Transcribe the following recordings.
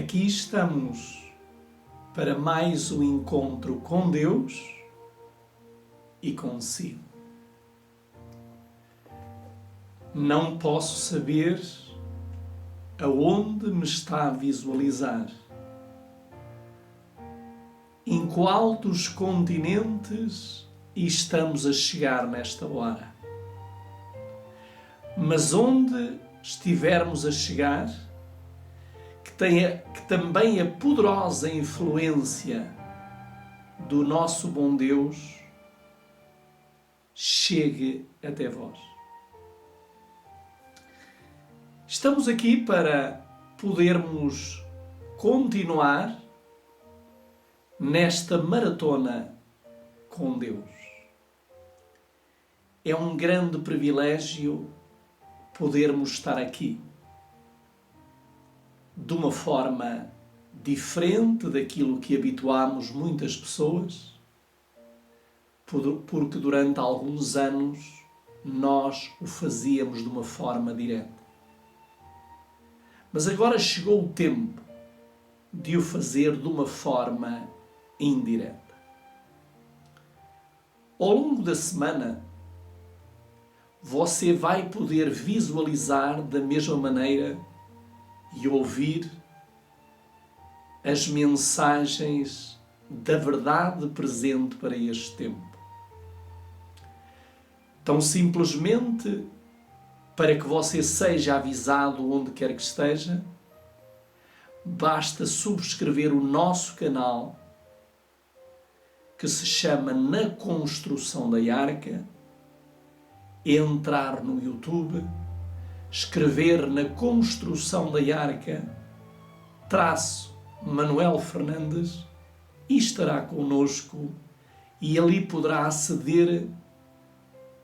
Aqui estamos para mais um encontro com Deus e consigo. Não posso saber aonde me está a visualizar, em qual dos continentes estamos a chegar nesta hora. Mas onde estivermos a chegar, que também a poderosa influência do nosso bom Deus chegue até vós. Estamos aqui para podermos continuar nesta maratona com Deus. É um grande privilégio podermos estar aqui de uma forma diferente daquilo que habituámos muitas pessoas, porque durante alguns anos nós o fazíamos de uma forma direta. Mas agora chegou o tempo de o fazer de uma forma indireta. Ao longo da semana, você vai poder visualizar da mesma maneira e ouvir as mensagens da verdade presente para este tempo. Tão simplesmente para que você seja avisado onde quer que esteja, basta subscrever o nosso canal que se chama Na Construção da Arca, entrar no YouTube, escrever Na Construção da Arca, Manuel Fernandes, e estará connosco e ali poderá aceder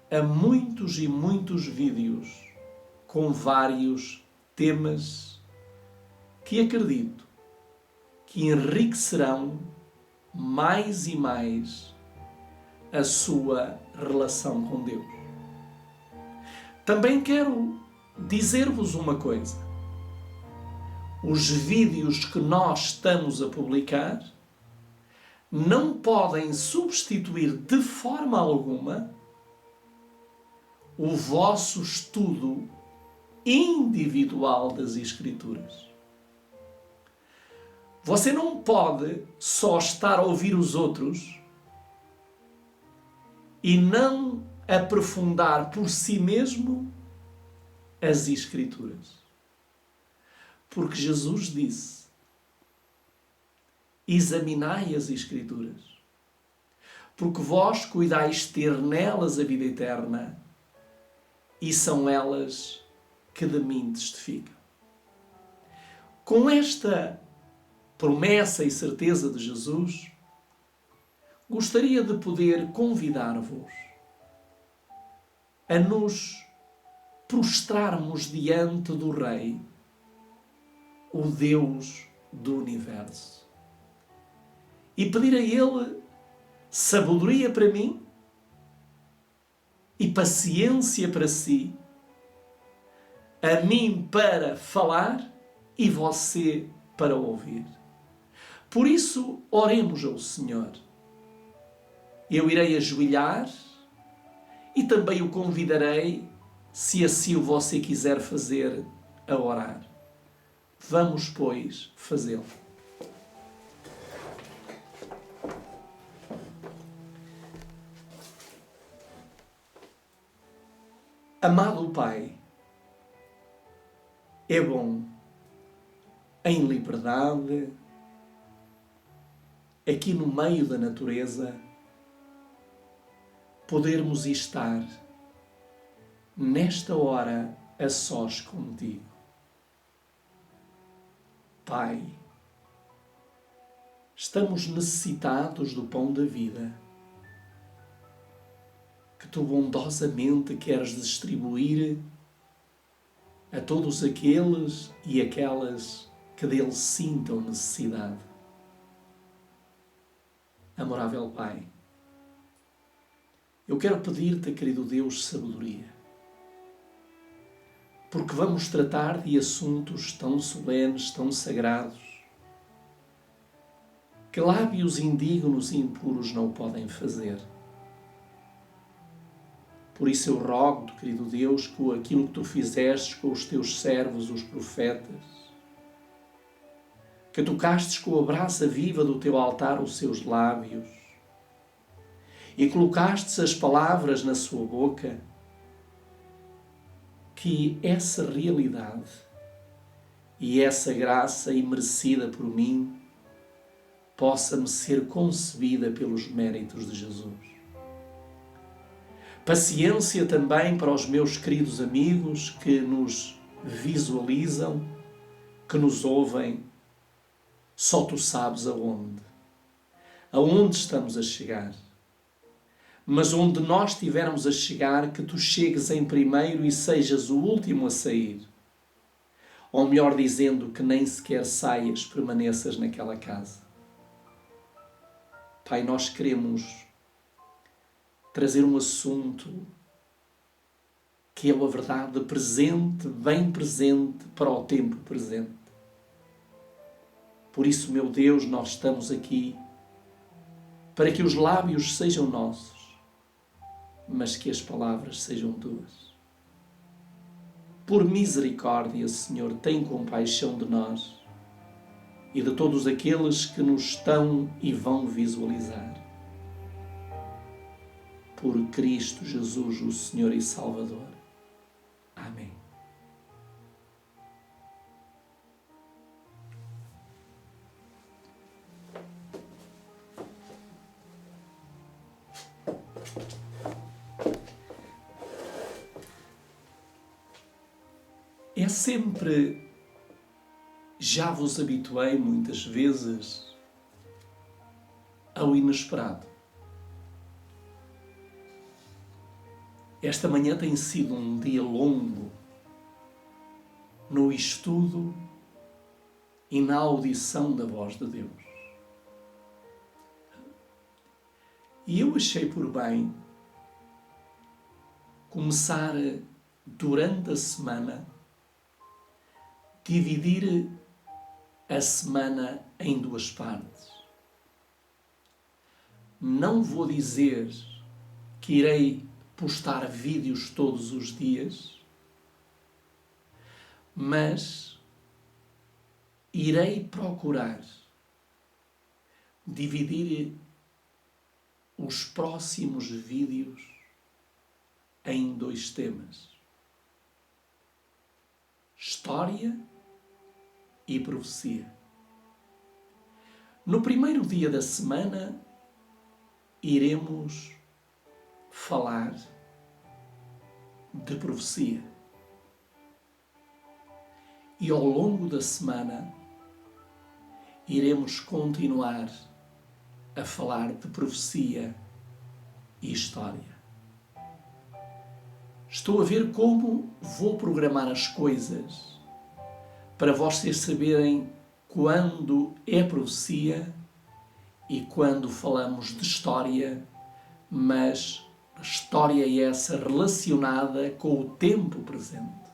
a muitos e muitos vídeos com vários temas que acredito que enriquecerão mais e mais a sua relação com Deus. Também quero dizer-vos uma coisa. Os vídeos que nós estamos a publicar não podem substituir de forma alguma o vosso estudo individual das Escrituras. Você não pode só estar a ouvir os outros e não aprofundar por si mesmo as Escrituras. Porque Jesus disse: examinai as Escrituras, porque vós cuidais ter nelas a vida eterna, e são elas que de mim testificam. Com esta promessa e certeza de Jesus, gostaria de poder convidar-vos a nos prostrarmos diante do Rei, o Deus do Universo, e pedir a Ele sabedoria para mim e paciência para si, a mim para falar e você para ouvir. Por isso, oremos ao Senhor. Eu irei ajoelhar e também o convidarei, se assim você quiser fazer, a orar. Vamos, pois, fazê-lo. Amado Pai, é bom, em liberdade, aqui no meio da natureza, podermos estar nesta hora a sós contigo. Pai, estamos necessitados do pão da vida que Tu bondosamente queres distribuir a todos aqueles e aquelas que dele sintam necessidade. Amorável Pai, eu quero pedir-te, querido Deus, sabedoria, porque vamos tratar de assuntos tão solenes, tão sagrados, que lábios indignos e impuros não o podem fazer. Por isso eu rogo-te, querido Deus, que aquilo que tu fizestes com os teus servos, os profetas, que tocastes com a brasa viva do teu altar os seus lábios e colocastes as palavras na sua boca, que essa realidade e essa graça imerecida por mim possa-me ser concebida pelos méritos de Jesus. Paciência também para os meus queridos amigos que nos visualizam, que nos ouvem. Só tu sabes aonde estamos a chegar. Mas onde nós estivermos a chegar, que tu chegues em primeiro e sejas o último a sair. Ou melhor dizendo, que nem sequer saias, permaneças naquela casa. Pai, nós queremos trazer um assunto que é a verdade presente, bem presente para o tempo presente. Por isso, meu Deus, nós estamos aqui para que os lábios sejam nossos, mas que as palavras sejam tuas. Por misericórdia, Senhor, tem compaixão de nós e de todos aqueles que nos estão e vão visualizar. Por Cristo Jesus, o Senhor e Salvador. Amém. É sempre, já vos habituei muitas vezes ao inesperado. Esta manhã tem sido um dia longo no estudo e na audição da voz de Deus. E eu achei por bem começar durante a semana, dividir a semana em duas partes. Não vou dizer que irei postar vídeos todos os dias, mas irei procurar dividir os próximos vídeos em dois temas: história e profecia. No primeiro dia da semana, iremos falar de profecia. E ao longo da semana, iremos continuar a falar de profecia e história. Estou a ver como vou programar as coisas para vocês saberem quando é profecia e quando falamos de história, mas a história é essa relacionada com o tempo presente.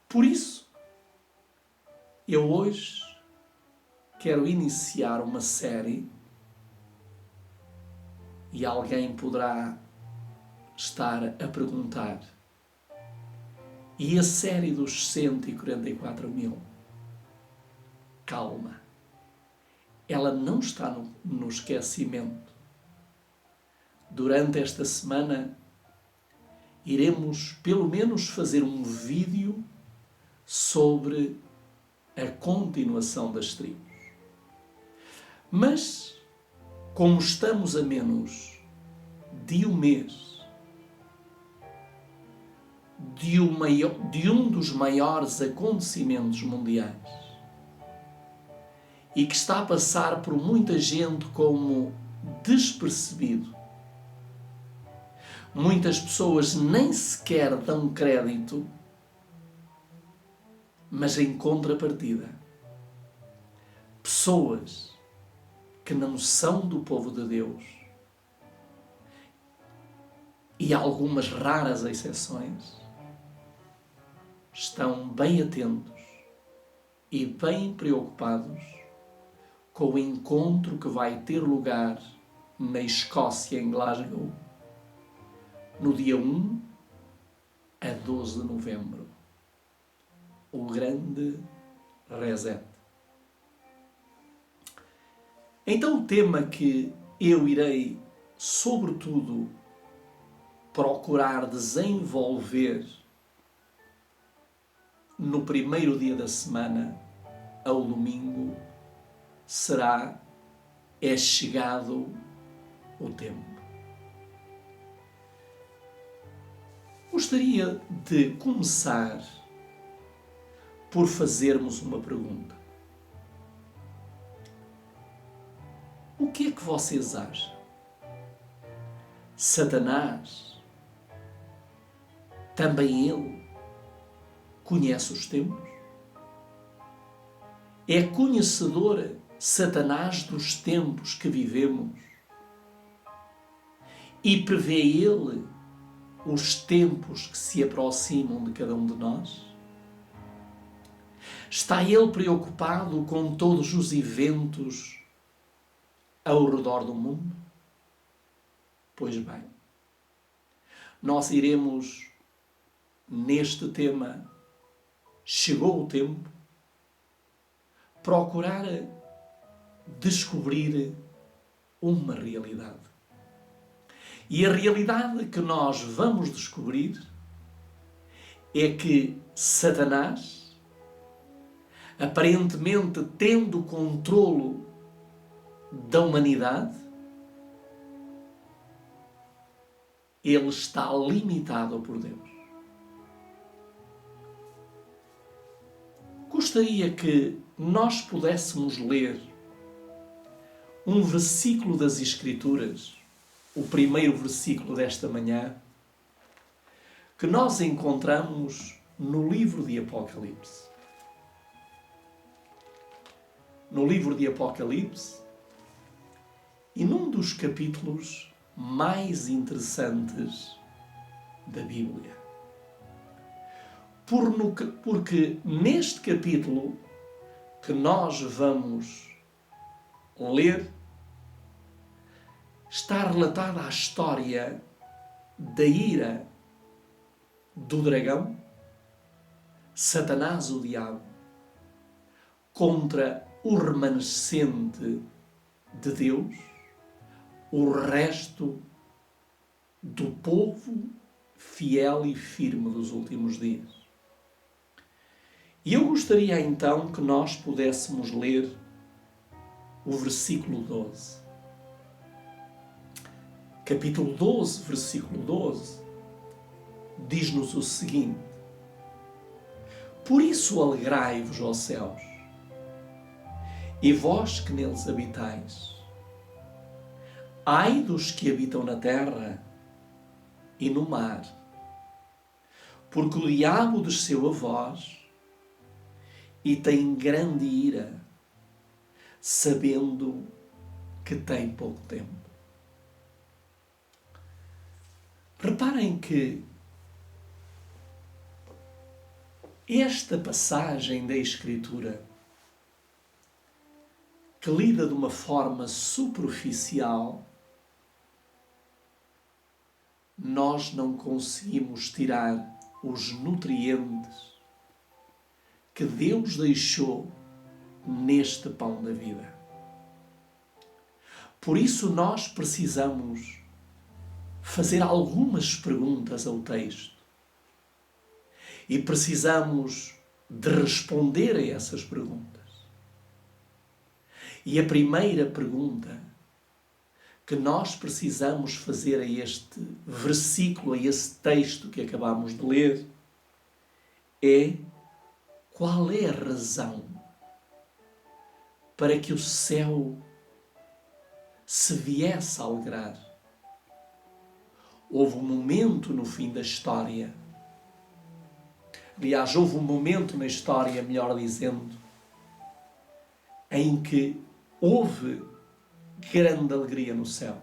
Por isso, eu hoje quero iniciar uma série e alguém poderá estar a perguntar: e a série dos 144 mil? Calma, ela não está no esquecimento. Durante esta semana iremos pelo menos fazer um vídeo sobre a continuação das tribos. Mas, como estamos a menos de um mês de um dos maiores acontecimentos mundiais e que está a passar por muita gente como despercebido, muitas pessoas nem sequer dão crédito, mas em contrapartida, pessoas que não são do povo de Deus, e algumas raras exceções, estão bem atentos e bem preocupados com o encontro que vai ter lugar na Escócia, em Glasgow, no dia 1 a 12 de novembro. O grande reset. Então o tema que eu irei, sobretudo, procurar desenvolver no primeiro dia da semana, ao domingo, será: é chegado o tempo. Gostaria de começar por fazermos uma pergunta. O que é que vocês acham? Satanás, também ele, conhece os tempos? É conhecedor Satanás dos tempos que vivemos? E prevê ele os tempos que se aproximam de cada um de nós? Está ele preocupado com todos os eventos ao redor do mundo? Pois bem, nós iremos, neste tema, chegou o tempo, procurar descobrir uma realidade. E a realidade que nós vamos descobrir é que Satanás, aparentemente tendo controlo da humanidade, ele está limitado por Deus. Gostaria que nós pudéssemos ler um versículo das Escrituras, o primeiro versículo desta manhã, que nós encontramos no livro de Apocalipse. No livro de Apocalipse, e num dos capítulos mais interessantes da Bíblia. Porque neste capítulo que nós vamos ler, está relatada a história da ira do dragão, Satanás, o diabo, contra o remanescente de Deus, o resto do povo fiel e firme dos últimos dias. E eu gostaria então que nós pudéssemos ler o versículo 12. Capítulo 12, versículo 12, diz-nos o seguinte: por isso alegrai-vos, ó céus, e vós que neles habitais. Ai dos que habitam na terra e no mar, porque o diabo desceu a vós e tem grande ira, sabendo que tem pouco tempo. Reparem que esta passagem da Escritura, que lida de uma forma superficial, nós não conseguimos tirar os nutrientes que Deus deixou neste pão da vida. Por isso nós precisamos fazer algumas perguntas ao texto e precisamos de responder a essas perguntas. E a primeira pergunta que nós precisamos fazer a este versículo, a esse texto que acabamos de ler, é: qual é a razão para que o céu se viesse a alegrar? Houve um momento no fim da história, aliás, houve um momento na história, melhor dizendo, em que houve grande alegria no céu.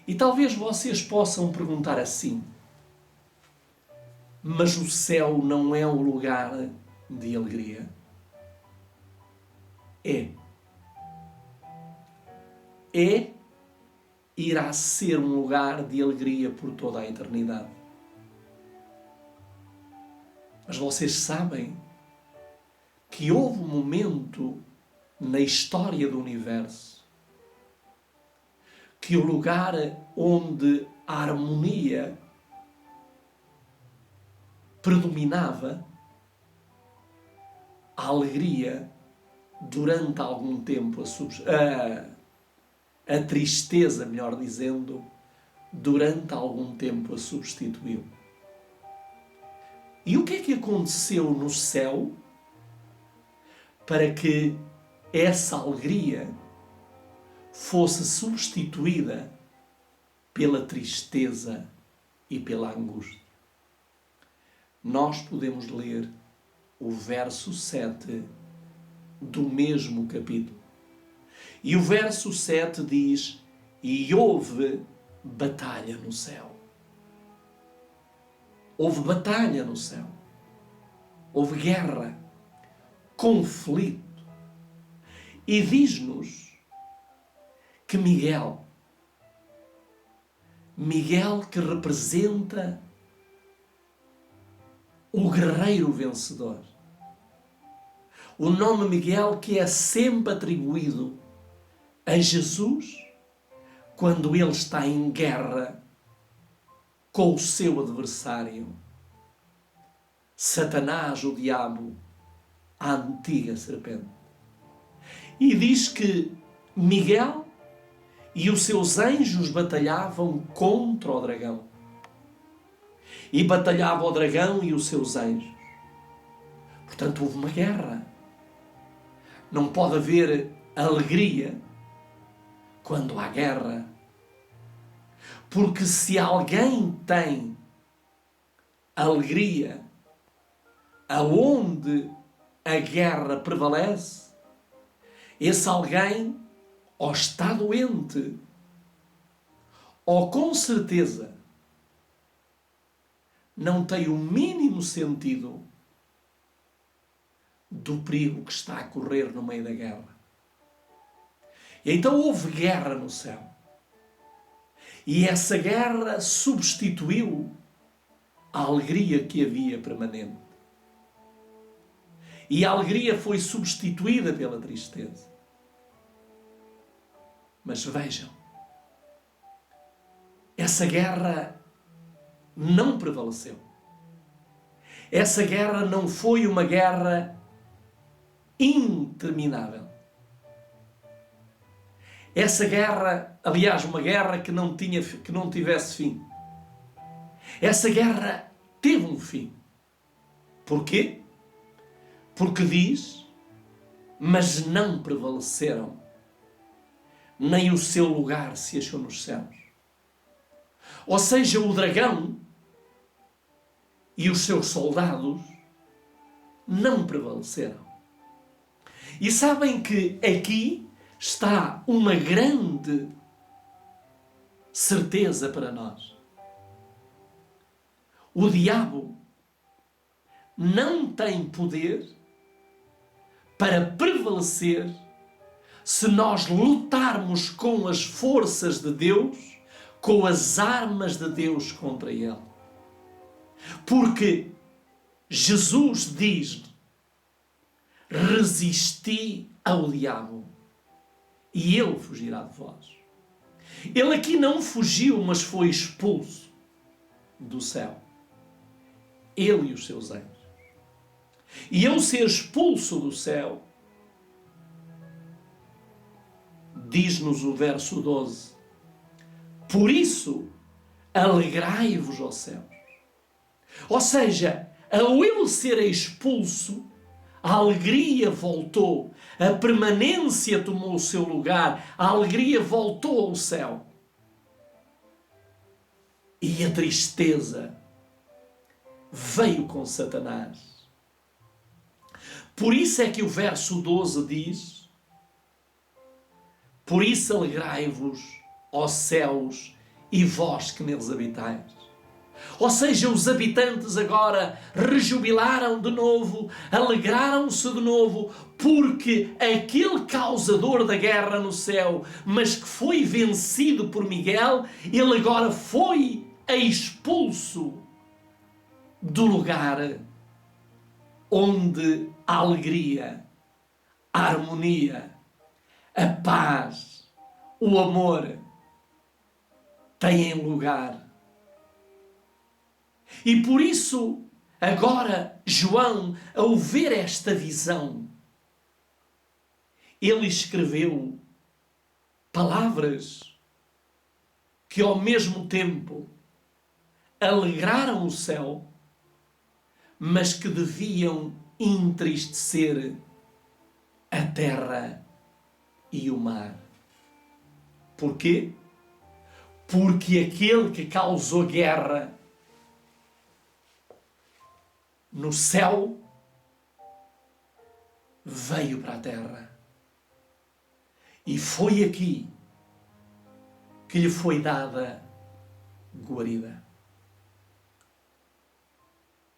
E talvez vocês possam perguntar assim: mas o céu não é um lugar de alegria? É, irá ser um lugar de alegria por toda a eternidade. Mas vocês sabem que houve um momento na história do universo que o lugar onde a harmonia predominava, a alegria, durante algum tempo, a tristeza, melhor dizendo, durante algum tempo a substituiu. E o que é que aconteceu no céu para que essa alegria fosse substituída pela tristeza e pela angústia? Nós podemos ler o verso 7 do mesmo capítulo. E o verso 7 diz: e houve batalha no céu. Houve batalha no céu. Houve guerra, conflito. E diz-nos que Miguel que representa o guerreiro vencedor, o nome Miguel que é sempre atribuído a Jesus quando ele está em guerra com o seu adversário, Satanás, o diabo, a antiga serpente. E diz que Miguel e os seus anjos batalhavam contra o dragão. E batalhava o dragão e os seus anjos. Portanto, houve uma guerra. Não pode haver alegria quando há guerra. Porque se alguém tem alegria aonde a guerra prevalece, esse alguém ou está doente, ou com certeza não tem o mínimo sentido do perigo que está a correr no meio da guerra. E então houve guerra no céu. E essa guerra substituiu a alegria que havia permanente. E a alegria foi substituída pela tristeza. Mas vejam, essa guerra não prevaleceu. Essa guerra não foi uma guerra interminável. Essa guerra, aliás, uma guerra que não tivesse fim. Essa guerra teve um fim. Porquê? Porque diz, mas não prevaleceram, nem o seu lugar se achou nos céus. Ou seja, o dragão e os seus soldados não prevaleceram. E sabem que aqui está uma grande certeza para nós. O diabo não tem poder para prevalecer se nós lutarmos com as forças de Deus, com as armas de Deus contra ele. Porque Jesus diz: resisti ao diabo e ele fugirá de vós. Ele aqui não fugiu, mas foi expulso do céu. Ele e os seus anjos. E ao ser expulso do céu, diz-nos o verso 12, por isso alegrai-vos, ó céus. Ou seja, ao ele ser expulso, a alegria voltou, a permanência tomou o seu lugar, a alegria voltou ao céu. E a tristeza veio com Satanás. Por isso é que o verso 12 diz: por isso alegrai-vos, ó céus, e vós que neles habitais. Ou seja, os habitantes agora rejubilaram de novo, alegraram-se de novo, porque aquele causador da guerra no céu, mas que foi vencido por Miguel, ele agora foi expulso do lugar onde a alegria, a harmonia, a paz, o amor têm lugar. E por isso, agora, João, ao ver esta visão, ele escreveu palavras que ao mesmo tempo alegraram o céu, mas que deviam entristecer a terra e o mar. Porquê? Porque aquele que causou guerra no céu veio para a terra. E foi aqui que lhe foi dada guarida.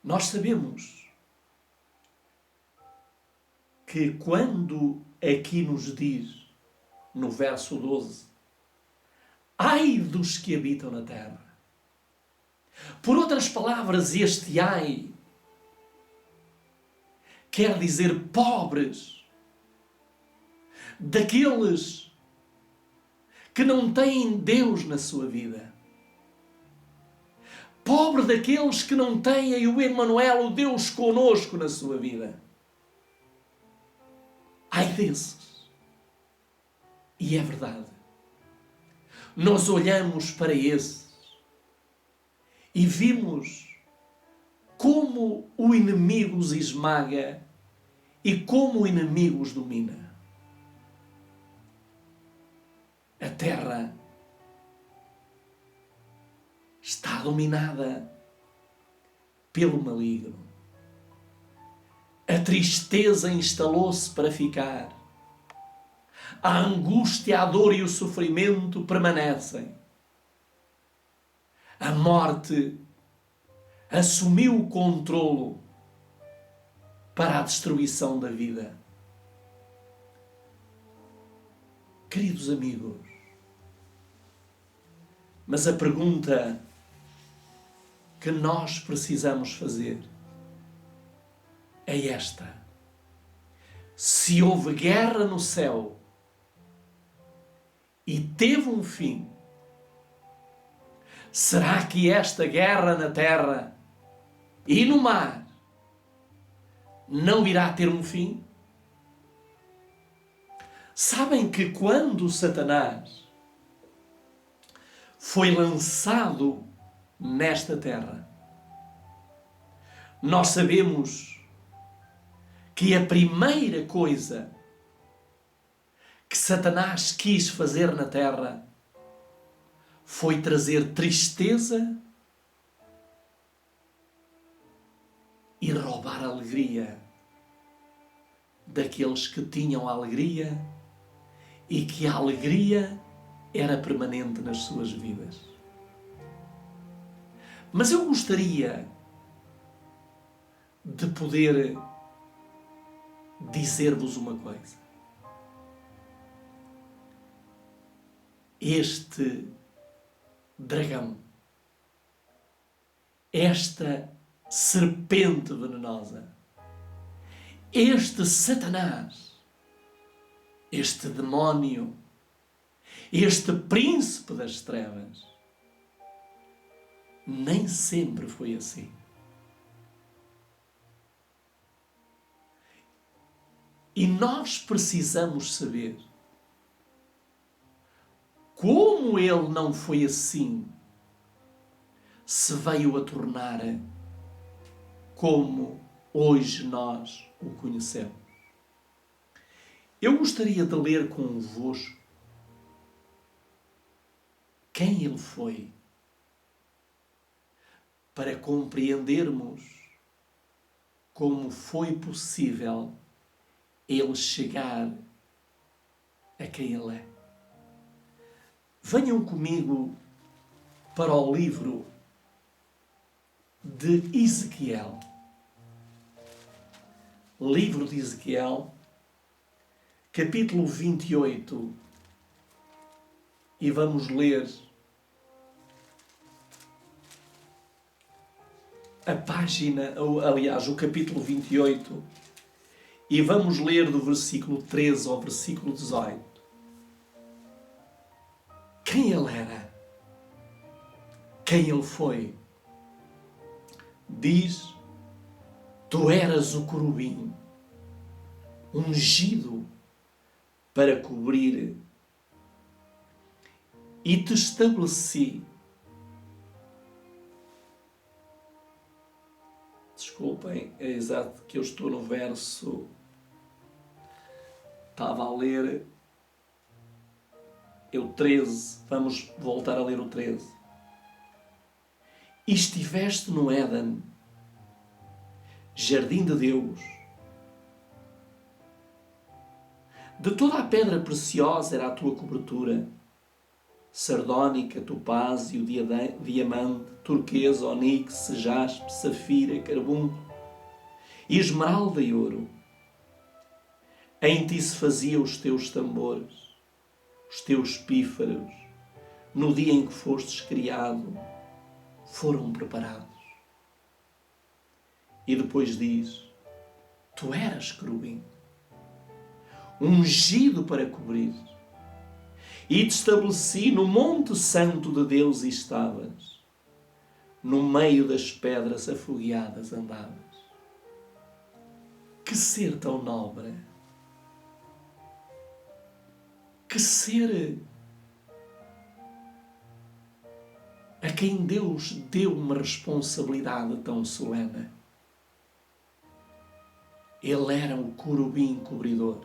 Nós sabemos que quando aqui nos diz, no verso 12, ai dos que habitam na terra. Por outras palavras, este ai quer dizer pobres, daqueles que não têm Deus na sua vida. Pobre daqueles que não têm o Emanuel, o Deus conosco na sua vida. Ai desses. E é verdade. Nós olhamos para esses e vimos como o inimigo os esmaga e como o inimigo os domina. A terra está dominada pelo maligno. A tristeza instalou-se para ficar. A angústia, a dor e o sofrimento permanecem. A morte assumiu o controlo para a destruição da vida. Queridos amigos, mas a pergunta que nós precisamos fazer é esta: se houve guerra no céu e teve um fim, será que esta guerra na terra e no mar não irá ter um fim? Sabem que quando Satanás foi lançado nesta terra, nós sabemos que a primeira coisa que Satanás quis fazer na terra foi trazer tristeza e roubar a alegria daqueles que tinham alegria e que a alegria era permanente nas suas vidas. Mas eu gostaria de poder dizer-vos uma coisa. Este dragão, esta serpente venenosa, este Satanás, este demónio, este príncipe das trevas, nem sempre foi assim. E nós precisamos saber como ele não foi assim, se veio a tornar como hoje nós o conhecemos. Eu gostaria de ler convosco quem ele foi, para compreendermos como foi possível ele chegar a quem ele é. Venham comigo para o livro de Ezequiel. Livro de Ezequiel, capítulo 28, e vamos ler a página, ou aliás, o capítulo 28, e vamos ler do versículo 13 ao versículo 18. Quem ele era? Quem ele foi? Diz: tu eras o querubim, ungido para cobrir, e te estabeleci. Desculpem, é exato que eu estou no verso. Estava a ler o 13. Vamos voltar a ler o 13. E estiveste no Éden, jardim de Deus. De toda a pedra preciosa era a tua cobertura: sardónica, topázio, diamante, turquesa, onix, jaspe, safira, carbunclo, esmeralda e ouro. Em ti se faziam os teus tambores, os teus pífaros, no dia em que fostes criado, foram preparados. E depois diz: tu eras querubim, ungido para cobrir, e te estabeleci no monte santo de Deus, e estavas no meio das pedras afogueadas andavas. Que ser tão nobre! Que ser a quem Deus deu uma responsabilidade tão solene. Ele era o querubim cobridor.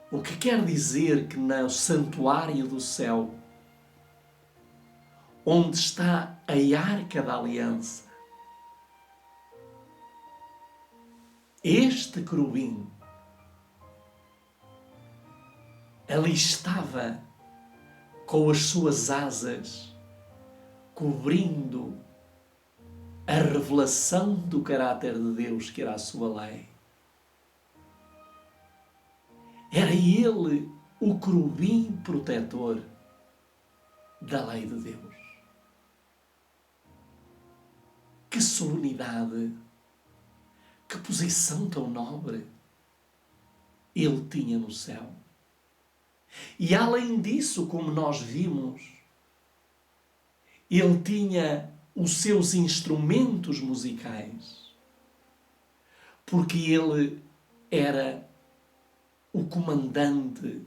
O que quer dizer que no santuário do céu, onde está a Arca da Aliança, este querubim ali estava com as suas asas, cobrindo a revelação do caráter de Deus, que era a sua lei. Era ele o querubim protetor da lei de Deus. Que solenidade, que posição tão nobre ele tinha no céu. E além disso, como nós vimos, ele tinha os seus instrumentos musicais, porque ele era o comandante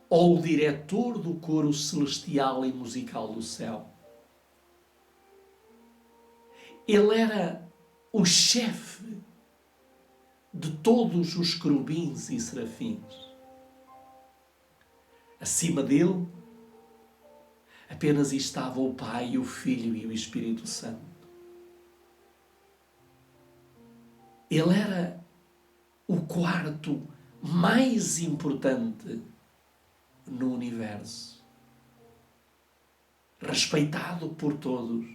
ou o diretor do coro celestial e musical do céu. Ele era o chefe de todos os querubins e serafins. Acima dele apenas estava o Pai, o Filho e o Espírito Santo. Ele era o quarto mais importante no universo, respeitado por todos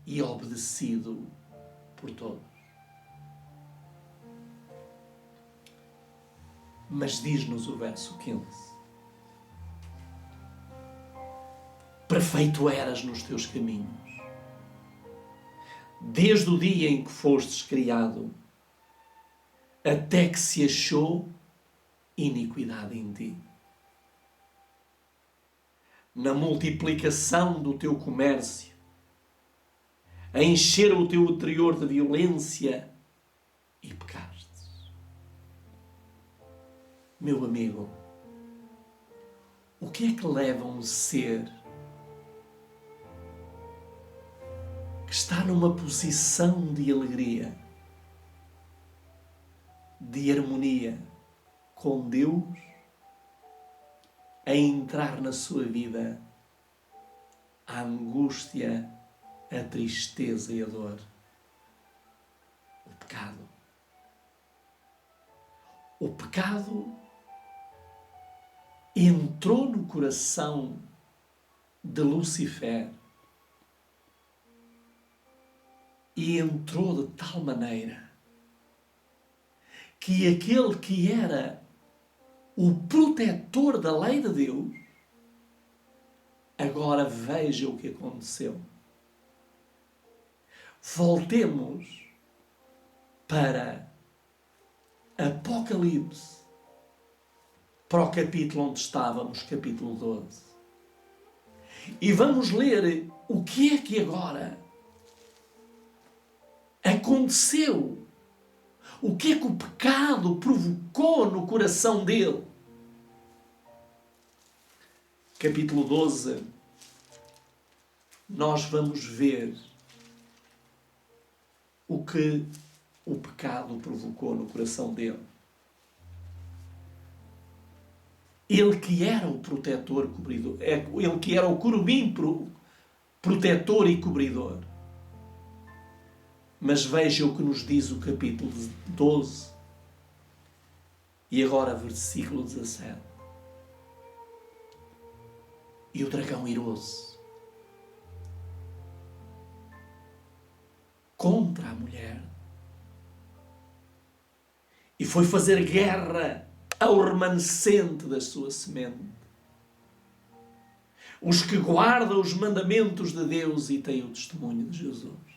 e obedecido por todos. Mas diz-nos o verso 15: perfeito eras nos teus caminhos, desde o dia em que fostes criado, até que se achou iniquidade em ti. Na multiplicação do teu comércio, a encher o teu interior de violência, e pecaste. Meu amigo, o que é que leva um ser que está numa posição de alegria, de harmonia com Deus, a entrar na sua vida a angústia, a tristeza e a dor? O pecado. O pecado entrou no coração de Lucifer e entrou de tal maneira que aquele que era o protetor da lei de Deus, agora veja o que aconteceu. Voltemos para Apocalipse, para o capítulo onde estávamos, capítulo 12. E vamos ler o que é que agora aconteceu. O que é que o pecado provocou no coração dele? Capítulo 12, nós vamos ver o que o pecado provocou no coração dele. Ele que era o protetor cobridor, ele que era o querubim protetor e cobridor. Mas veja o que nos diz o capítulo 12 e agora versículo 17. E o dragão irou-se contra a mulher e foi fazer guerra ao remanescente da sua semente, os que guardam os mandamentos de Deus e têm o testemunho de Jesus.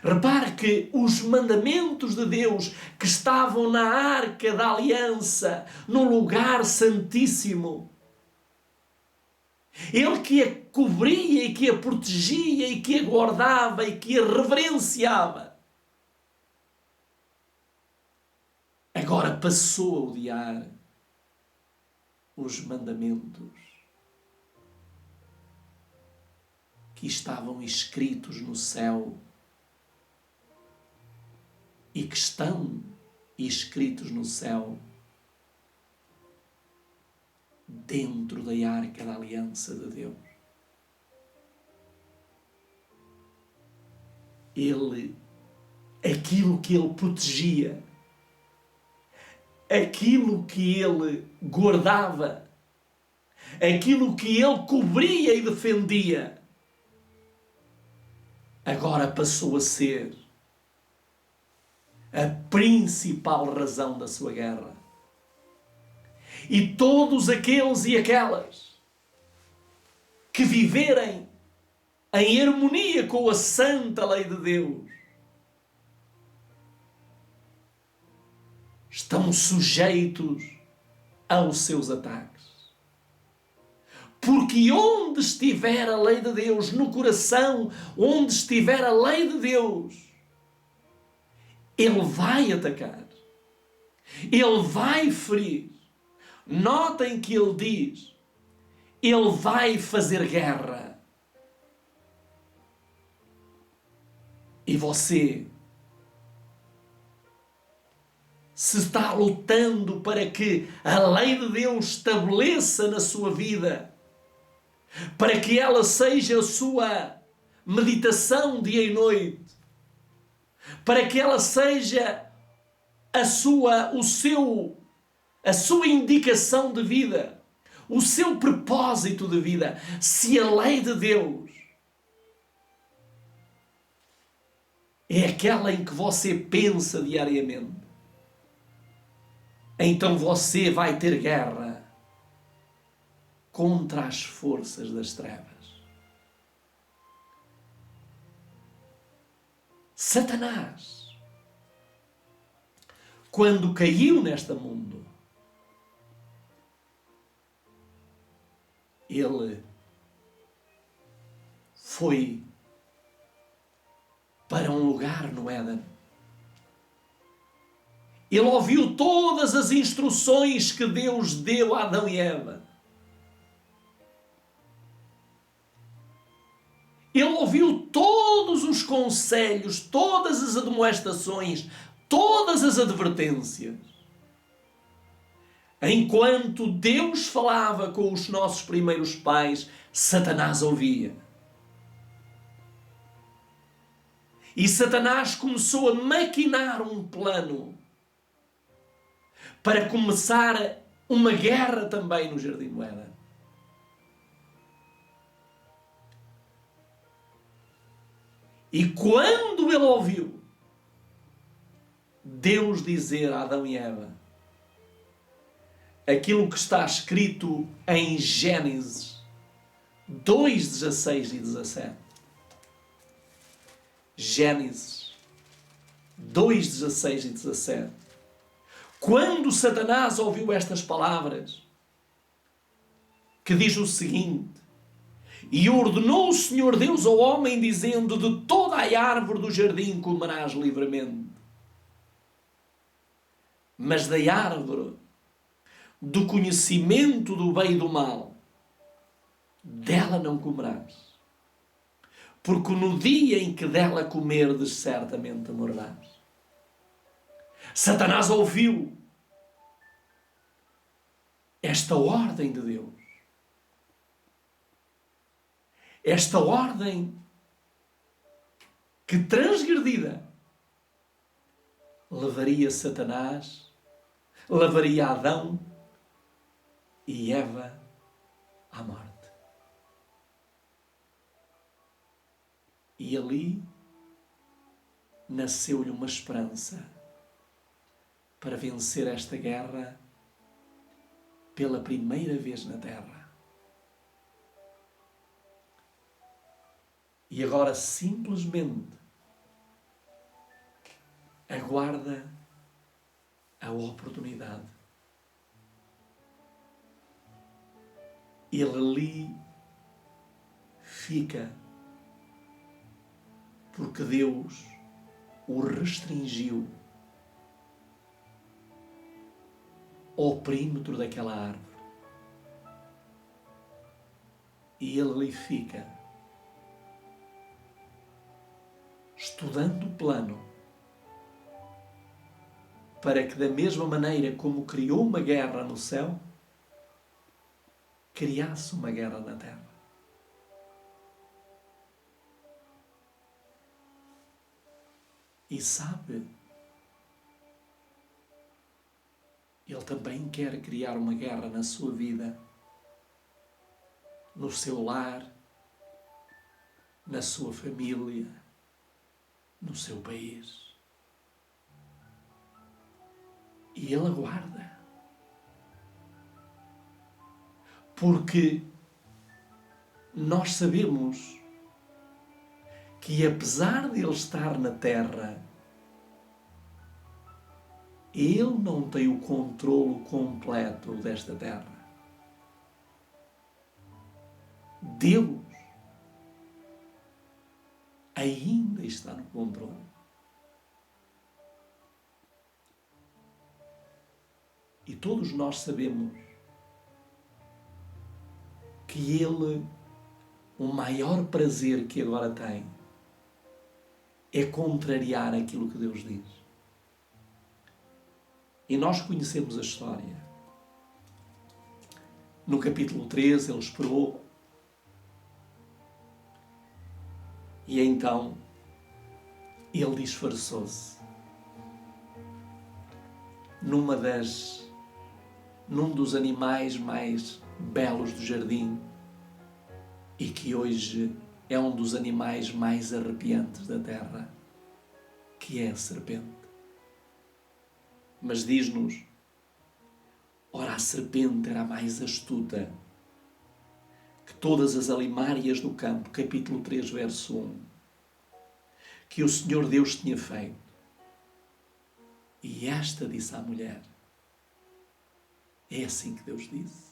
Repare que os mandamentos de Deus que estavam na arca da aliança, no lugar santíssimo, Ele que a cobria e que a protegia e que a guardava e que a reverenciava, agora passou a odiar os mandamentos que estavam escritos no céu e que estão escritos no céu dentro da arca da aliança de Deus. Aquilo que ele protegia, aquilo que ele guardava, aquilo que ele cobria e defendia, agora passou a ser a principal razão da sua guerra. E todos aqueles e aquelas que viverem em harmonia com a santa lei de Deus estão sujeitos aos seus ataques. Porque onde estiver a lei de Deus, no coração, onde estiver a lei de Deus, Ele vai atacar. Ele vai ferir. Notem que ele diz, Ele vai fazer guerra. E você, se está lutando para que a lei de Deus estabeleça na sua vida, para que ela seja a sua meditação dia e noite, para que ela seja a sua indicação de vida, o seu propósito de vida, se a lei de Deus é aquela em que você pensa diariamente, então você vai ter guerra contra as forças das trevas. Satanás, quando caiu neste mundo, ele foi para um lugar no Éden. Ele ouviu todas as instruções que Deus deu a Adão e Eva. Ele ouviu todos os conselhos, todas as admoestações, todas as advertências. Enquanto Deus falava com os nossos primeiros pais, Satanás ouvia. E Satanás começou a maquinar um plano para começar uma guerra também no Jardim do Éden. E quando ele ouviu Deus dizer a Adão e Eva aquilo que está escrito em Gênesis 2:16 e 17. Gênesis 2:16 e 17. Quando Satanás ouviu estas palavras, que diz o seguinte: e ordenou o Senhor Deus ao homem, dizendo: de toda a árvore do jardim comerás livremente, mas da árvore do conhecimento do bem e do mal, dela não comerás, porque no dia em que dela comerdes, certamente morrerás. Satanás ouviu esta ordem de Deus, esta ordem que, transgredida, levaria Satanás, levaria Adão e Eva à morte. E ali nasceu-lhe uma esperança para vencer esta guerra pela primeira vez na Terra. E agora simplesmente aguarda a oportunidade. Ele ali fica porque Deus o restringiu ao perímetro daquela árvore. E ele ali fica estudando o plano para que, da mesma maneira como criou uma guerra no céu, criasse uma guerra na terra. E sabe, ele também quer criar uma guerra na sua vida, no seu lar, na sua família, no seu país. E ele aguarda. Porque nós sabemos que, apesar de ele estar na terra, ele não tem o controle completo desta terra. Deus ainda está no controle. E todos nós sabemos que ele, o maior prazer que agora tem, é contrariar aquilo que Deus diz. E nós conhecemos a história. No capítulo 13, ele esperou. E então, ele disfarçou-se num dos animais mais belos do jardim e que hoje é um dos animais mais arrepiantes da terra, que é a serpente. Mas diz-nos, ora, a serpente era a mais astuta que todas as alimárias do campo, capítulo 3, verso 1, que o Senhor Deus tinha feito. E esta disse à mulher, é assim que Deus disse: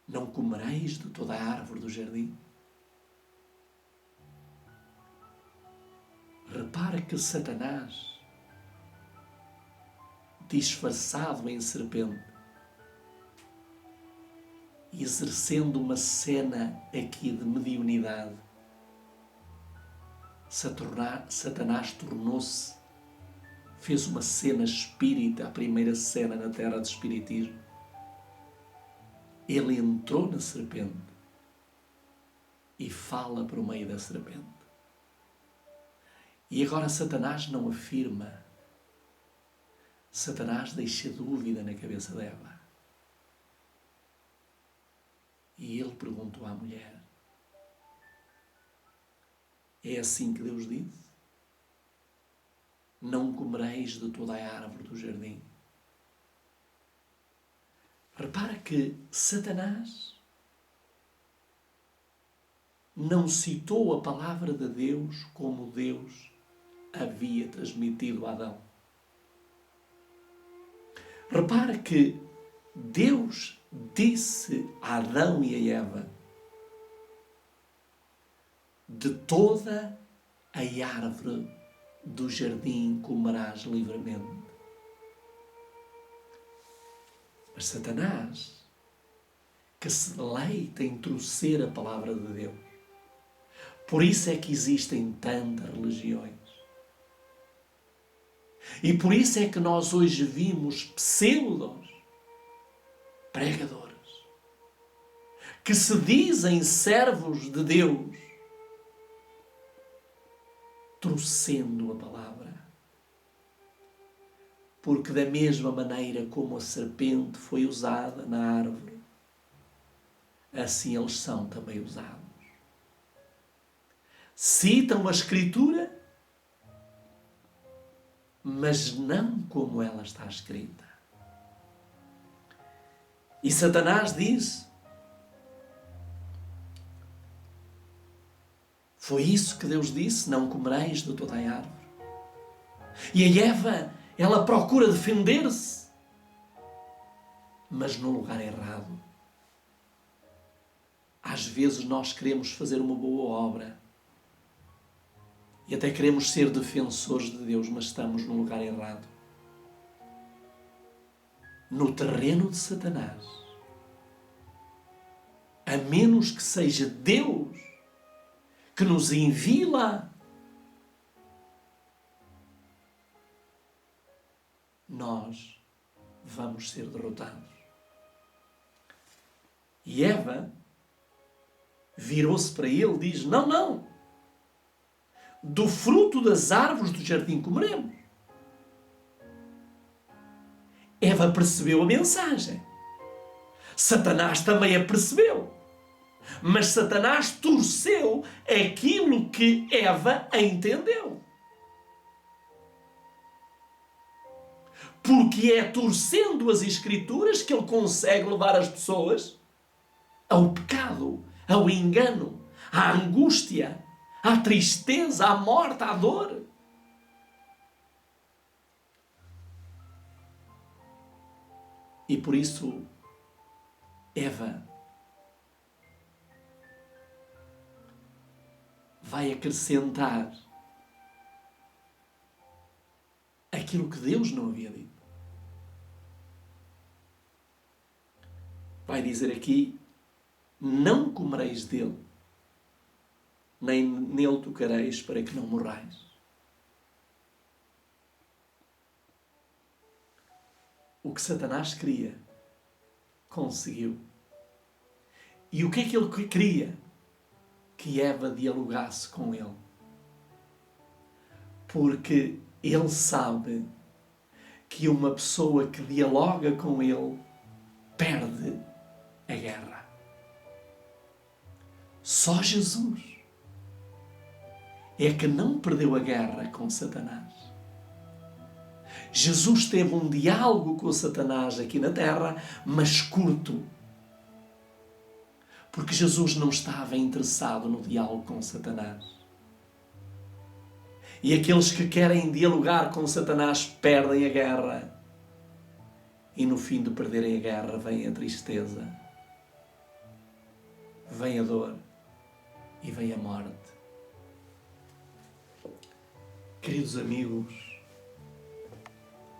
não comereis de toda a árvore do jardim. Repara que Satanás, disfarçado em serpente, exercendo uma cena aqui de mediunidade, Satanás fez uma cena espírita, a primeira cena na terra de espiritismo. Ele entrou na serpente e fala por meio da serpente. E agora Satanás não afirma. Satanás deixa dúvida na cabeça de Eva. E ele perguntou à mulher: É assim que Deus disse: não comereis de toda a árvore do jardim. Repara que Satanás não citou a palavra de Deus como Deus havia transmitido a Adão. Repara que Deus disse a Adão e a Eva: de toda a árvore do jardim comerás livremente. Mas Satanás, que se deleita em torcer a palavra de Deus, por isso é que existem tantas religiões. E por isso é que nós hoje vimos pseudos pregadores que se dizem servos de Deus, torcendo a palavra. Porque da mesma maneira como a serpente foi usada na árvore, assim eles são também usados. Citam a Escritura, mas não como ela está escrita. E Satanás diz: foi isso que Deus disse, não comereis de toda a árvore. E a Eva, ela procura defender-se, mas no lugar errado. Às vezes nós queremos fazer uma boa obra e até queremos ser defensores de Deus, mas estamos no lugar errado. No terreno de Satanás. A menos que seja Deus que nos envie lá, nós vamos ser derrotados. E Eva virou-se para ele e diz: não, não, do fruto das árvores do jardim comeremos. Eva percebeu a mensagem. Satanás também a percebeu. Mas Satanás torceu aquilo que Eva entendeu. Porque é torcendo as Escrituras que ele consegue levar as pessoas ao pecado, ao engano, à angústia, à tristeza, à morte, à dor. E por isso, Eva vai acrescentar aquilo que Deus não havia dito. Vai dizer aqui: não comereis dele, nem nele tocareis, para que não morrais. O que Satanás queria, conseguiu. E o que é que ele queria? Que Eva dialogasse com ele. Porque ele sabe que uma pessoa que dialoga com ele perde a guerra. Só Jesus é que não perdeu a guerra com Satanás. Jesus teve um diálogo com Satanás aqui na terra, mas curto. Porque Jesus não estava interessado no diálogo com Satanás. E aqueles que querem dialogar com Satanás perdem a guerra. E no fim de perderem a guerra vem a tristeza, vem a dor e vem a morte. Queridos amigos,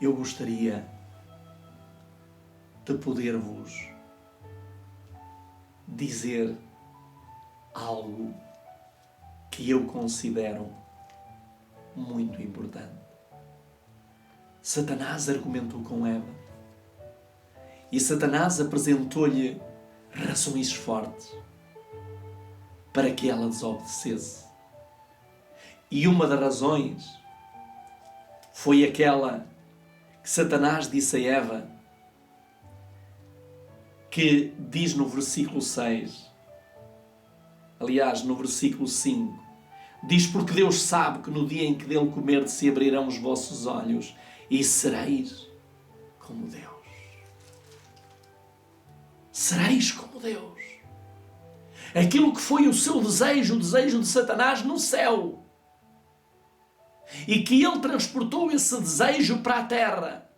eu gostaria de poder-vos dizer algo que eu considero muito importante. Satanás argumentou com Eva e Satanás apresentou-lhe razões fortes para que ela desobedecesse. E uma das razões foi aquela que Satanás disse a Eva, que diz no versículo 6, aliás, no versículo 5, Diz: porque Deus sabe que no dia em que dele comerdes se abrirão os vossos olhos e sereis como Deus. Sereis como Deus. Aquilo que foi o seu desejo, o desejo de Satanás no céu, e que ele transportou esse desejo para a terra.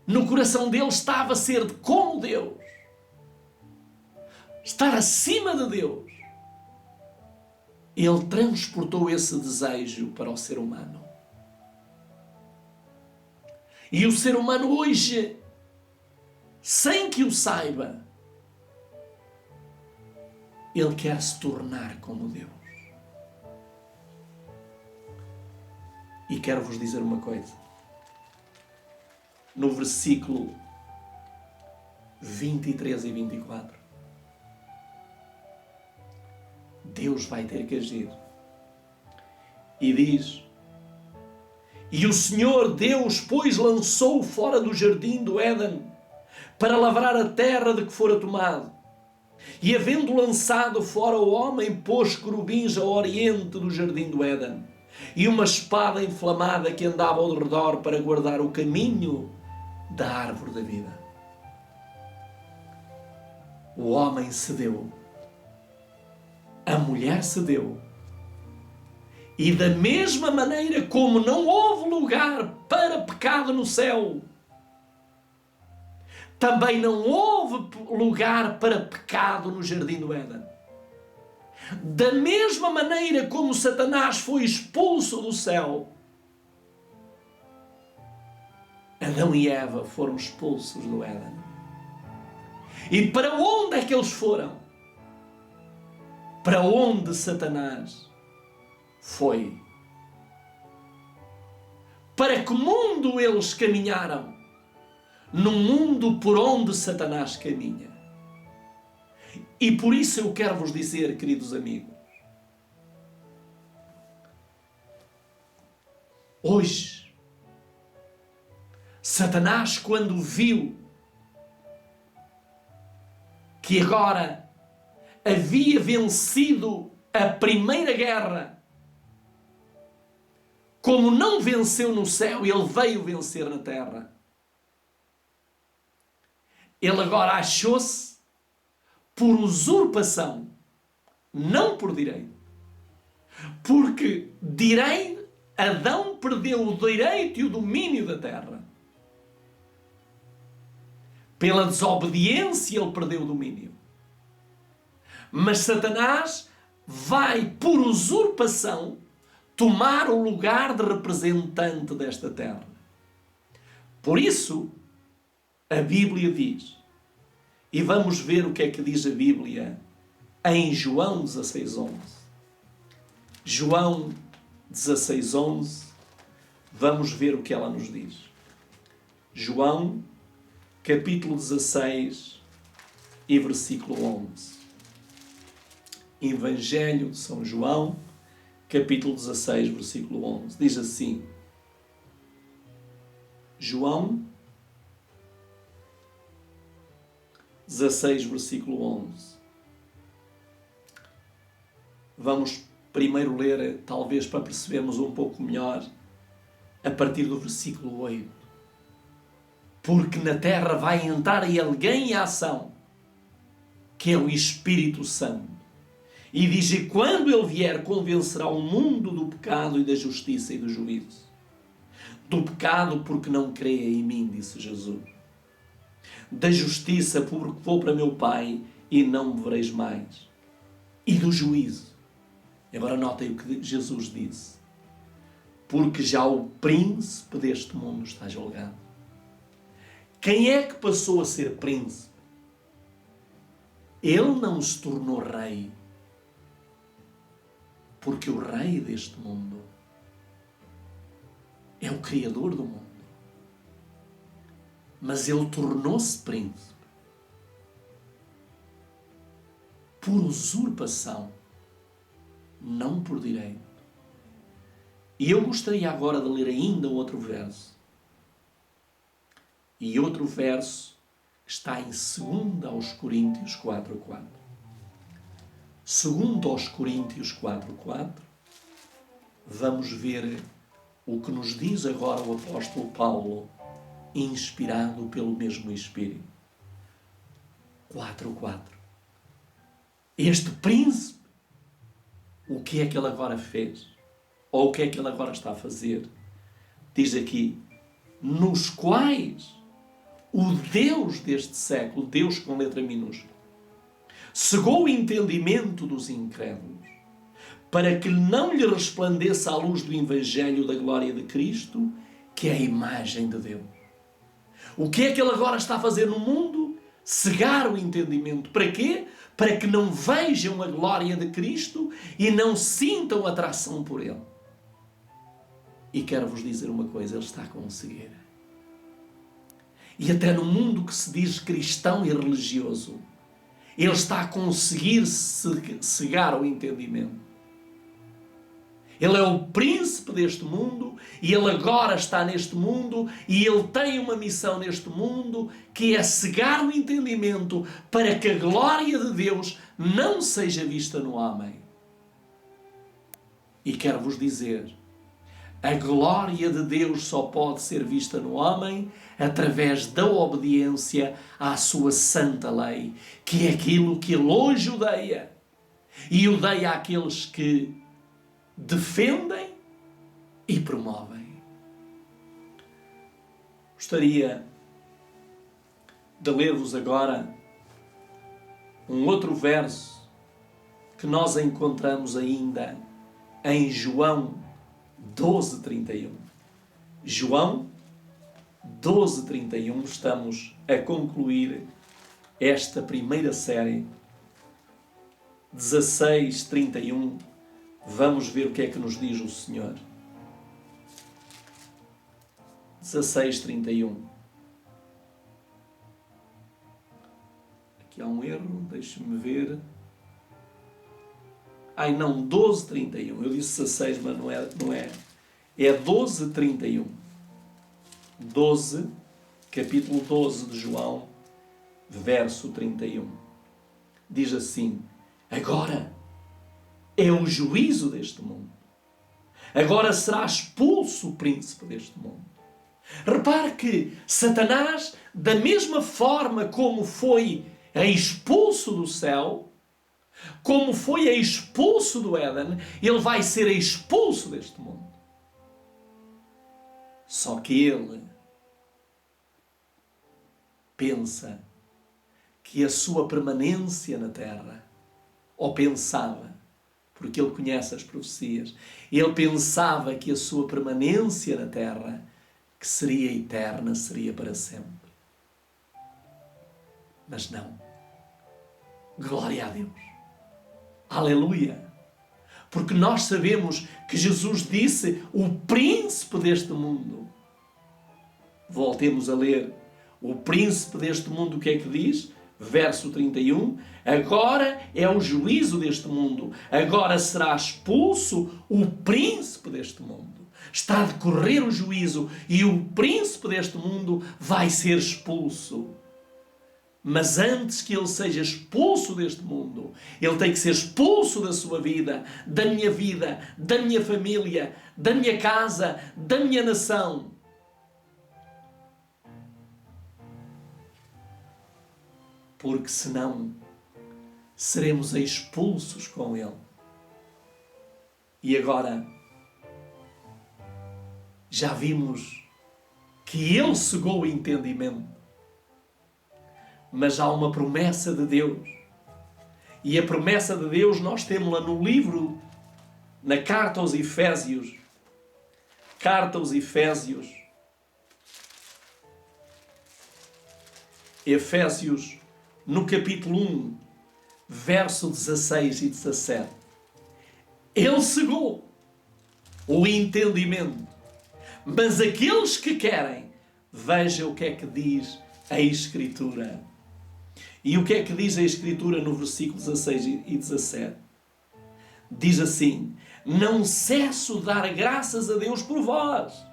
No coração dele estava a ser como Deus. Estar acima de Deus. Ele transportou esse desejo para o ser humano. E o ser humano hoje, sem que o saiba, ele quer se tornar como Deus. E quero vos dizer uma coisa. No versículo 23 e 24, Deus vai ter que agir. E diz: e o Senhor Deus, pois, lançou fora do jardim do Éden para lavrar a terra de que fora tomado. E havendo lançado fora o homem, pôs querubins ao oriente do jardim do Éden, e uma espada inflamada que andava ao redor para guardar o caminho da árvore da vida. O homem cedeu. A mulher cedeu. E da mesma maneira como não houve lugar para pecado no céu, também não houve lugar para pecado no jardim do Éden. Da mesma maneira como Satanás foi expulso do céu, Adão e Eva foram expulsos do Éden. E para onde é que eles foram? Para onde Satanás foi? Para que mundo eles caminharam? No mundo por onde Satanás caminha. E por isso eu quero vos dizer, queridos amigos, hoje, Satanás, quando viu que agora havia vencido a primeira guerra, como não venceu no céu, ele veio vencer na terra. Ele agora achou-se por usurpação, não por direito. Porque Adão perdeu o direito e o domínio da terra. Pela desobediência ele perdeu o domínio. Mas Satanás vai, por usurpação, tomar o lugar de representante desta terra. Por isso, a Bíblia diz, e vamos ver o que é que diz a Bíblia em João 16:11. João 16:11, vamos ver o que ela nos diz. João, capítulo 16 e versículo 11. Evangelho de São João, capítulo 16, versículo 11. Diz assim: João 16, versículo 11. Vamos primeiro ler, talvez para percebermos um pouco melhor, a partir do versículo 8. Porque na terra vai entrar alguém em ação, que é o Espírito Santo. E diz: e quando ele vier, convencerá o mundo do pecado e da justiça e do juízo. Do pecado, porque não creia em mim, disse Jesus. Da justiça, porque vou para meu Pai e não me vereis mais. E do juízo. Agora notem o que Jesus disse. Porque já o príncipe deste mundo está julgado. Quem é que passou a ser príncipe? Ele não se tornou rei. Porque o rei deste mundo é o Criador do mundo. Mas ele tornou-se príncipe por usurpação, não por direito. E eu gostaria agora de ler ainda outro verso. E outro verso que está em 2 aos Coríntios 4:4. Segundo aos Coríntios 4:4, vamos ver o que nos diz agora o apóstolo Paulo, inspirado pelo mesmo Espírito. 4:4. Este príncipe, o que é que ele agora fez? Ou o que é que ele agora está a fazer? Diz aqui, nos quais o Deus deste século, Deus com letra minúscula, cegou o entendimento dos incrédulos, para que não lhe resplandeça a luz do Evangelho da glória de Cristo, que é a imagem de Deus. O que é que ele agora está a fazer no mundo? Cegar o entendimento. Para quê? Para que não vejam a glória de Cristo e não sintam atração por Ele. E quero-vos dizer uma coisa, Ele está a conseguir. E até no mundo que se diz cristão e religioso, Ele está a conseguir cegar o entendimento. Ele é o príncipe deste mundo e Ele agora está neste mundo e Ele tem uma missão neste mundo que é cegar o entendimento para que a glória de Deus não seja vista no homem. E quero vos dizer, a glória de Deus só pode ser vista no homem através da obediência à sua santa lei, que é aquilo que Ele hoje odeia. E odeia aqueles que defendem e promovem. Gostaria de ler-vos agora um outro verso que nós encontramos ainda em João 12:31. João 12:31, estamos a concluir esta primeira série. 16:31, vamos ver o que é que nos diz o Senhor. 16:31. Aqui há um erro, deixe-me ver. Ai não, 12:31. Eu disse 16, mas não é. É 12:31. 12, capítulo 12 de João, verso 31. Diz assim: agora é o juízo deste mundo. Agora será expulso o príncipe deste mundo. Repare que Satanás, da mesma forma como foi expulso do céu, como foi expulso do Éden, ele vai ser expulso deste mundo. Só que ele pensa que a sua permanência na terra, ou pensava, porque ele conhece as profecias, ele pensava que a sua permanência na terra, que seria eterna, seria para sempre. Mas não. Glória a Deus. Aleluia. Porque nós sabemos que Jesus disse o príncipe deste mundo. Voltemos a ler. O príncipe deste mundo, o que é que diz? Verso 31. Agora é o juízo deste mundo. Agora será expulso o príncipe deste mundo. Está a decorrer o juízo e o príncipe deste mundo vai ser expulso. Mas antes que ele seja expulso deste mundo, ele tem que ser expulso da sua vida, da minha família, da minha casa, da minha nação. Porque senão seremos expulsos com ele. E agora já vimos que ele cegou o entendimento. Mas há uma promessa de Deus. E a promessa de Deus nós temos-la no livro, na carta aos Efésios. Carta aos Efésios. Efésios, no capítulo 1, verso 16 e 17. Ele cegou o entendimento. Mas aqueles que querem, vejam o que é que diz a Escritura. E o que é que diz a Escritura no versículo 16 e 17? Diz assim: não cesso de dar graças a Deus por vós,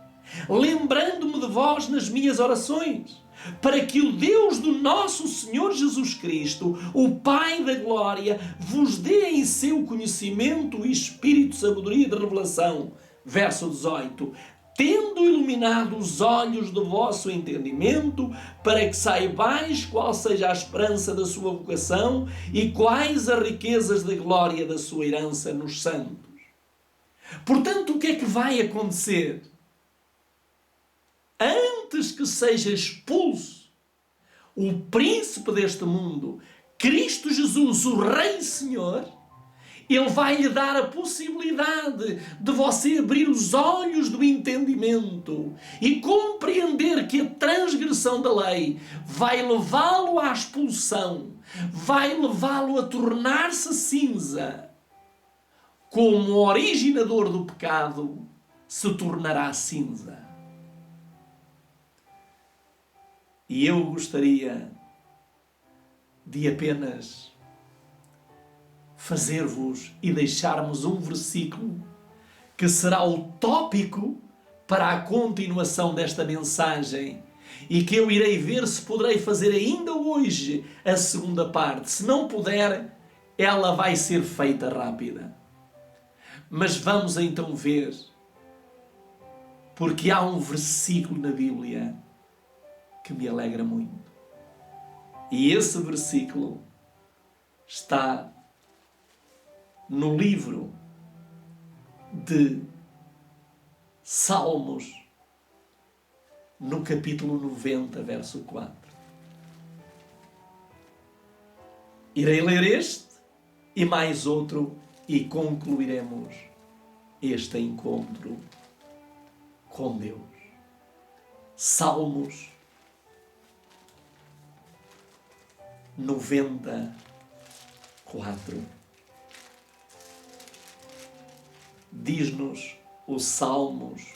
lembrando-me de vós nas minhas orações, para que o Deus do nosso Senhor Jesus Cristo, o Pai da glória, vos dê em seu conhecimento o espírito de sabedoria e de revelação. Verso 18. Tendo iluminado os olhos do vosso entendimento, para que saibais qual seja a esperança da sua vocação e quais as riquezas da glória da sua herança nos santos. Portanto, o que é que vai acontecer? Antes que seja expulso o príncipe deste mundo, Cristo Jesus, o Rei Senhor, Ele vai lhe dar a possibilidade de você abrir os olhos do entendimento e compreender que a transgressão da lei vai levá-lo à expulsão, vai levá-lo a tornar-se cinza, como o originador do pecado se tornará cinza. E eu gostaria de apenas fazer-vos e deixarmos um versículo que será o tópico para a continuação desta mensagem e que eu irei ver se poderei fazer ainda hoje a segunda parte. Se não puder, ela vai ser feita rápida. Mas vamos então ver, porque há um versículo na Bíblia que me alegra muito. E esse versículo está no livro de Salmos, no capítulo 90, verso 4. Irei ler este e mais outro e concluiremos este encontro com Deus. Salmos 94. Diz-nos o Salmos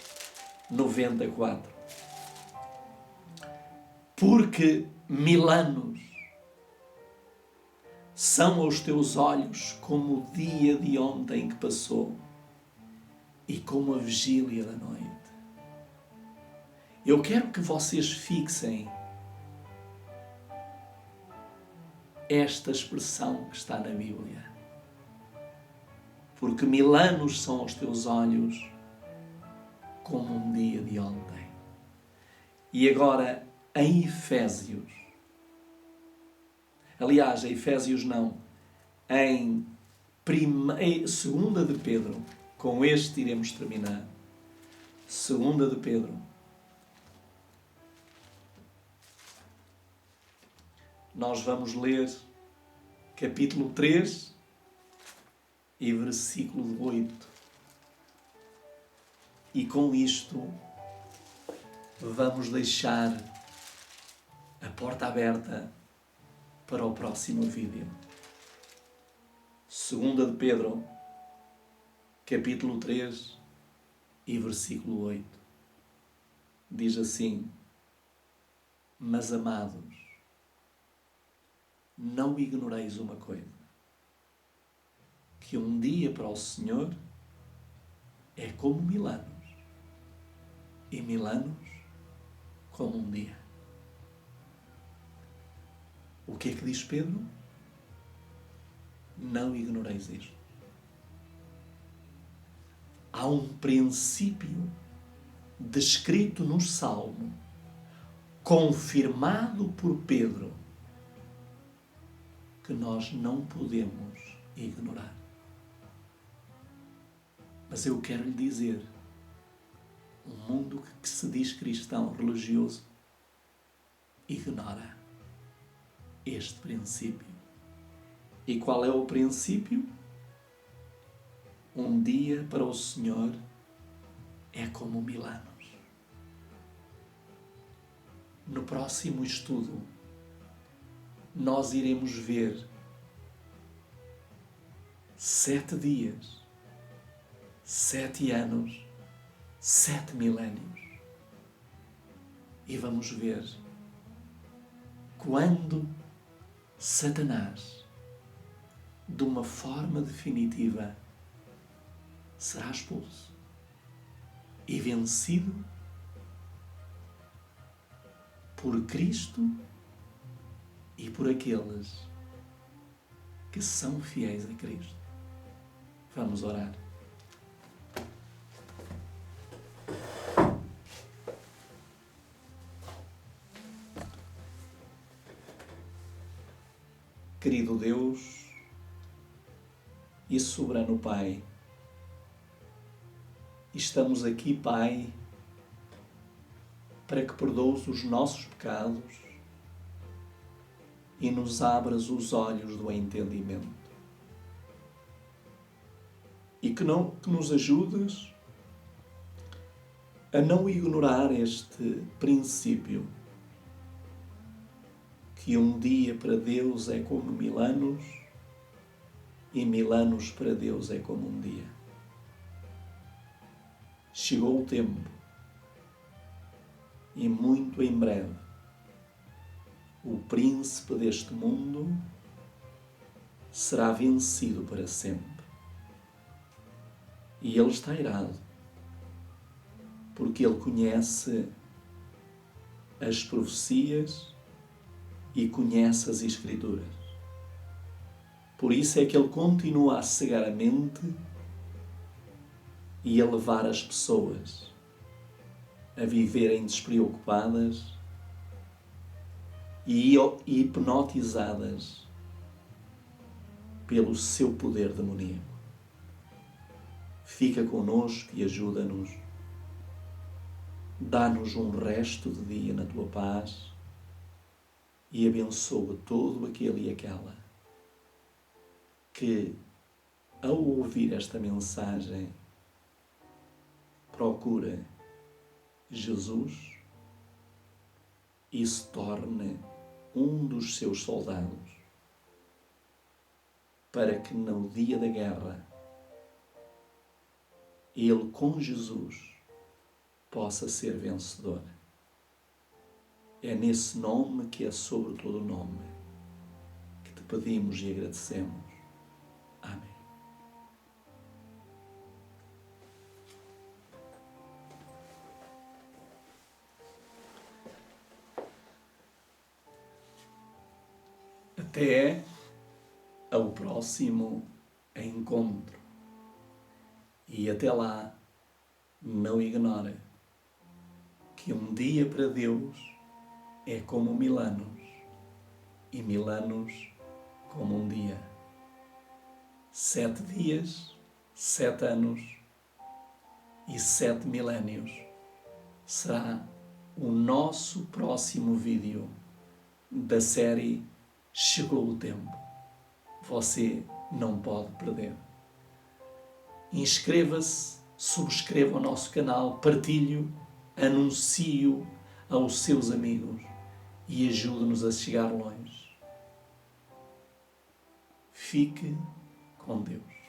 94. Porque 1000 anos são aos teus olhos como o dia de ontem que passou e como a vigília da noite. Eu quero que vocês fixem esta expressão que está na Bíblia. Porque 1000 anos são aos teus olhos como um dia de ontem. E agora, em Efésios, aliás, em Efésios não, em 2 de Pedro, com este iremos terminar. 2 de Pedro, nós vamos ler capítulo 3 e versículo 8. E com isto vamos deixar a porta aberta para o próximo vídeo. 2 de Pedro, capítulo 3 e versículo 8. Diz assim: mas amados, não ignoreis uma coisa, que um dia para o Senhor é como 1000 anos, e 1000 anos como um dia. O que é que diz Pedro? Não ignoreis isto. Há um princípio descrito no Salmo, confirmado por Pedro, que nós não podemos ignorar. Mas eu quero lhe dizer, um mundo que se diz cristão, religioso, ignora este princípio. E qual é o princípio? Um dia para o Senhor é como 1000 anos. No próximo estudo, nós iremos ver 7 dias, 7 anos, 7 milénios. E vamos ver quando Satanás, de uma forma definitiva, será expulso e vencido por Cristo e por aqueles que são fiéis a Cristo. Vamos orar. Querido Deus e soberano Pai, estamos aqui, Pai, para que perdoes os nossos pecados e nos abras os olhos do entendimento. E que nos ajudes a não ignorar este princípio, que um dia para Deus é como 1000 anos e 1000 anos para Deus é como um dia. Chegou o tempo e muito em breve o príncipe deste mundo será vencido para sempre. E ele está irado, porque ele conhece as profecias e conhece as Escrituras. Por isso é que ele continua a cegar a mente e a levar as pessoas a viverem despreocupadas e hipnotizadas pelo seu poder demoníaco. Fica connosco e ajuda-nos. Dá-nos um resto de dia na tua paz e abençoa todo aquele e aquela que, ao ouvir esta mensagem, procura Jesus e se torne um dos seus soldados, para que no dia da guerra ele com Jesus possa ser vencedor. É nesse nome que é sobre todo nome que te pedimos e agradecemos. Amém. Até ao próximo encontro. E até lá, não ignore que um dia para Deus é como 1000 anos e 1000 anos como um dia. 7 dias, 7 anos e 7 milénios será o nosso próximo vídeo da série Chegou o Tempo. Você não pode perder. Inscreva-se, subscreva o nosso canal, partilhe-o, anuncie-o aos seus amigos e ajude-nos a chegar longe. Fique com Deus.